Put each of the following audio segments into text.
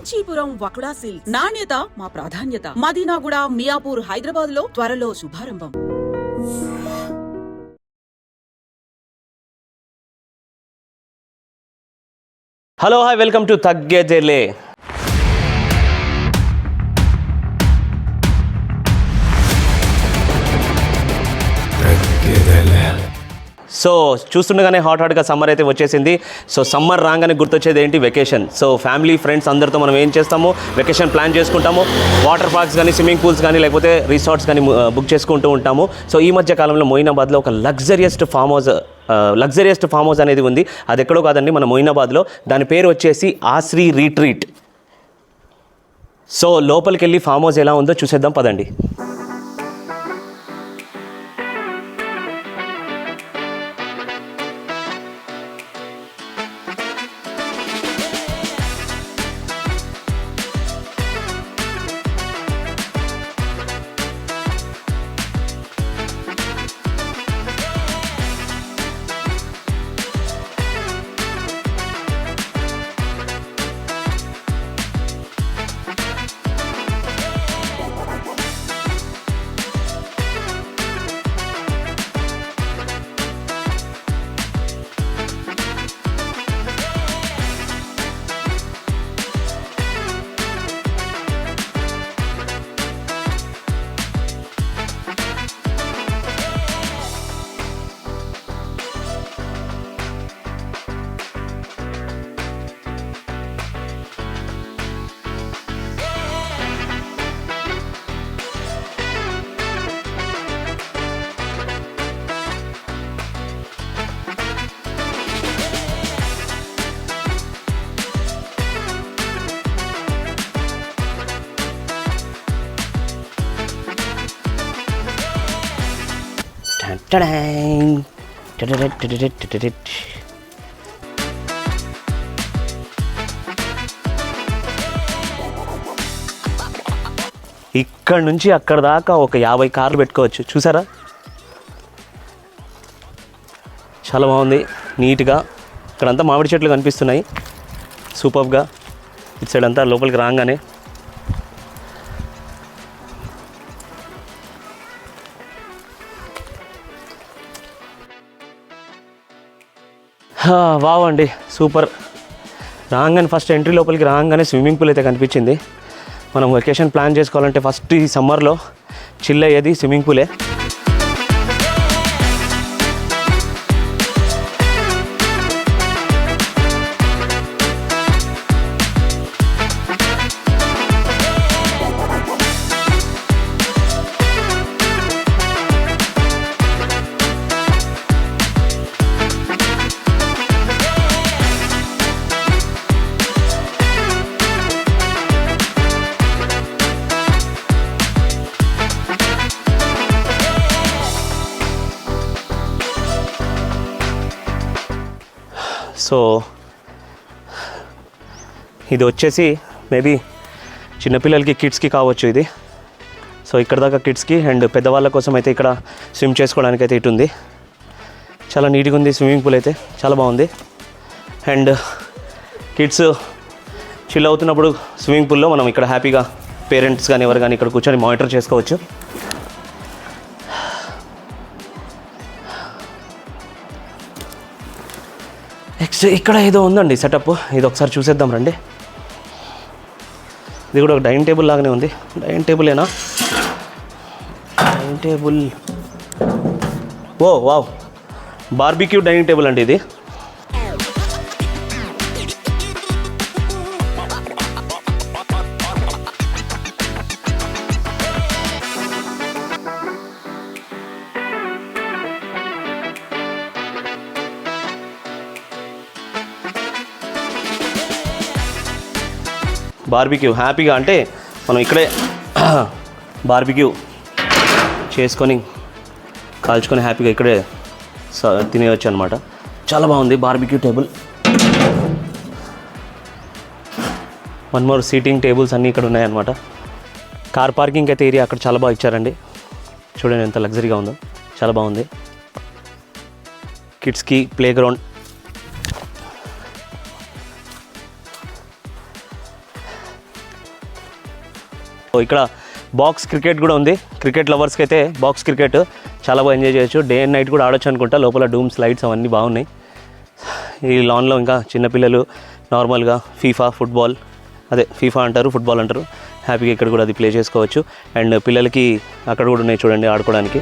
Kanchipuram వకుడా silks. నాణ్యత మా ప్రాధాన్యత. మదీనాగూడ, మియాపూర్, హైదరాబాద్ లో త్వరలో శుభారంభం. హలో హాయ్, వెల్కమ్ టు తగ్గేదేలే. సో చూస్తుండగానే హాట్గా సమ్మర్ అయితే వచ్చేసింది. సో సమ్మర్ రాగానే గుర్తొచ్చేది ఏంటి? వెకేషన్. సో ఫ్యామిలీ ఫ్రెండ్స్ అందరితో మనం ఏం చేస్తాము? వెకేషన్ ప్లాన్ చేసుకుంటాము. వాటర్ పార్క్స్ కానీ, స్విమ్మింగ్ పూల్స్ కానీ, లేకపోతే రిసార్ట్స్ కానీ బుక్ చేసుకుంటూ ఉంటాము. సో ఈ మధ్య కాలంలో మొయినాబాద్లో ఒక లగ్జరియస్ట్ ఫామ్ హౌస్ అనేది ఉంది. అది ఎక్కడో కాదండి, మన మొయినాబాద్లో. దాని పేరు వచ్చేసి ఆశ్రీ రీట్రీట్. సో లోపలికి వెళ్ళి ఫామ్ హౌస్ ఎలా ఉందో చూసేద్దాం పదండి. ఇక్కడ నుంచి అక్కడ దాకా ఒక 50 కార్లు పెట్టుకోవచ్చు. చూసారా? చాలా బాగుంది, నీట్గా. ఇక్కడంతా మామిడి చెట్లు కనిపిస్తున్నాయి సూపర్గా. ఇటు సైడ్ అంతా లోపలికి రాగానే వావ్ అండి, సూపర్. రాగానే ఫస్ట్ ఎంట్రీ లోపలికి రాగానే స్విమ్మింగ్ పూల్ అయితే కనిపించింది. మనం వెకేషన్ ప్లాన్ చేసుకోవాలంటే ఫస్ట్ ఈ సమ్మర్లో చిల్ అయ్యేది స్విమ్మింగ్ పూలే. సో ఇది వచ్చేసి మేబీ చిన్నపిల్లలకి, కిడ్స్కి కావచ్చు ఇది. సో ఇక్కడ దాకా కిడ్స్కి అండ్ పెద్దవాళ్ళ కోసం అయితే ఇక్కడ స్విమ్ చేసుకోవడానికి అయితే ఇటు ఉంది. చాలా నీట్గా ఉంది స్విమ్మింగ్ పూల్ అయితే, చాలా బాగుంది. అండ్ కిడ్స్ చిల్ అవుతున్నప్పుడు స్విమ్మింగ్ పూల్లో మనం ఇక్కడ హ్యాపీగా పేరెంట్స్ కానీ ఎవరు కానీ ఇక్కడ కూర్చొని మానిటర్ చేసుకోవచ్చు. నెక్స్ట్ ఇక్కడ ఏదో ఉందండి సెటప్, ఇది ఒకసారి చూసేద్దాం రండి. ఇది కూడా ఒక డైనింగ్ టేబుల్ లాగానే ఉంది. డైనింగ్ టేబులేనా? Dining table. Oh wow, barbecue dining table అండి ఇది. బార్బిక్యూ హ్యాపీగా, అంటే మనం ఇక్కడే బార్బిక్యూ చేసుకొని కాల్చుకొని హ్యాపీగా ఇక్కడే తినేయచ్చు అనమాట. చాలా బాగుంది barbecue table. One more seating tables అన్నీ ఇక్కడ ఉన్నాయన్నమాట. కార్ పార్కింగ్ అయితే ఏరియా అక్కడ చాలా బాగా ఇచ్చారండి. చూడండి ఎంత లగ్జరీగా ఉందో, చాలా బాగుంది. కిడ్స్కి ప్లే గ్రౌండ్. ఇక్కడ బాక్స్ క్రికెట్ కూడా ఉంది. క్రికెట్ లవర్స్కి అయితే బాక్స్ క్రికెట్ చాలా బాగా ఎంజాయ్ చేయొచ్చు. డే అండ్ నైట్ కూడా ఆడొచ్చు అనుకుంటా. లోపల డూమ్స్, లైట్స్ అవన్నీ బాగున్నాయి. ఈ లాన్లో ఇంకా చిన్నపిల్లలు నార్మల్గా ఫీఫా అంటారు, ఫుట్బాల్ అంటారు, హ్యాపీగా ఇక్కడ కూడా అది ప్లే చేసుకోవచ్చు. అండ్ పిల్లలకి అక్కడ కూడా ఉన్నాయి చూడండి ఆడుకోవడానికి.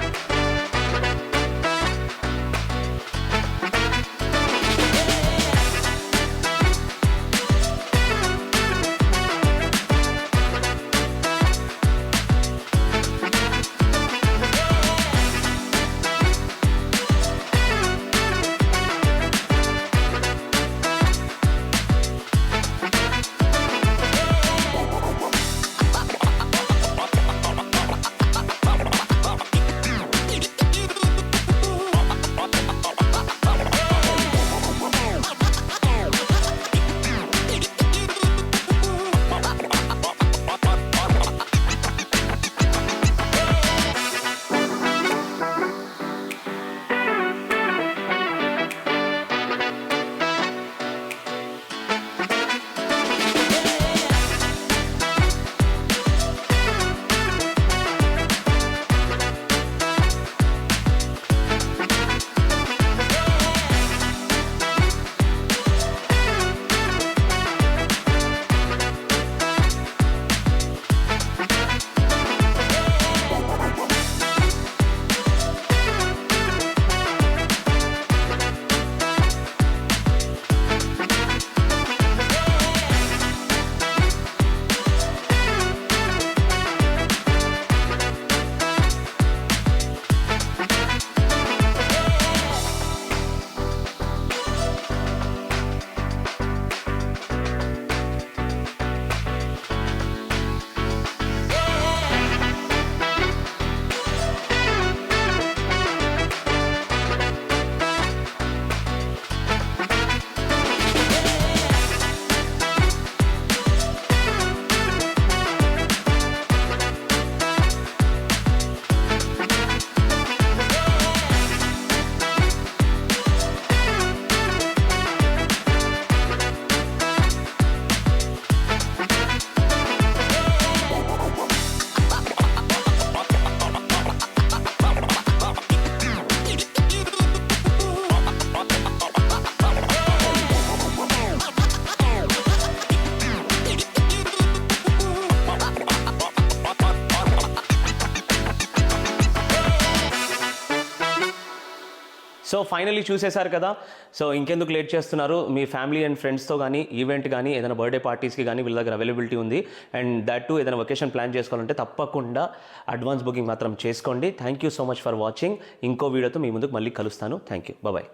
సో ఫైనలీ చూసేశారు కదా. సో ఇంకెందుకు లేట్ చేస్తున్నారు? మీ ఫ్యామిలీ అండ్ ఫ్రెండ్స్తో కానీ ఈవెంట్ కానీ ఏదైనా బర్త్డే పార్టీస్కి కానీ వీళ్ళ దగ్గర అవైలబిలిటీ ఉంది. అండ్ దట్ టు ఏదైనా వెకేషన్ ప్లాన్ చేసుకోవాలంటే తప్పకుండా అడ్వాన్స్ బుకింగ్ మాత్రం చేసుకోండి. Thank you so much for watching. ఇంకో వీడియోతో మీ ముందుకు మళ్ళీ కలుస్తాను. Thank you. బాయ్.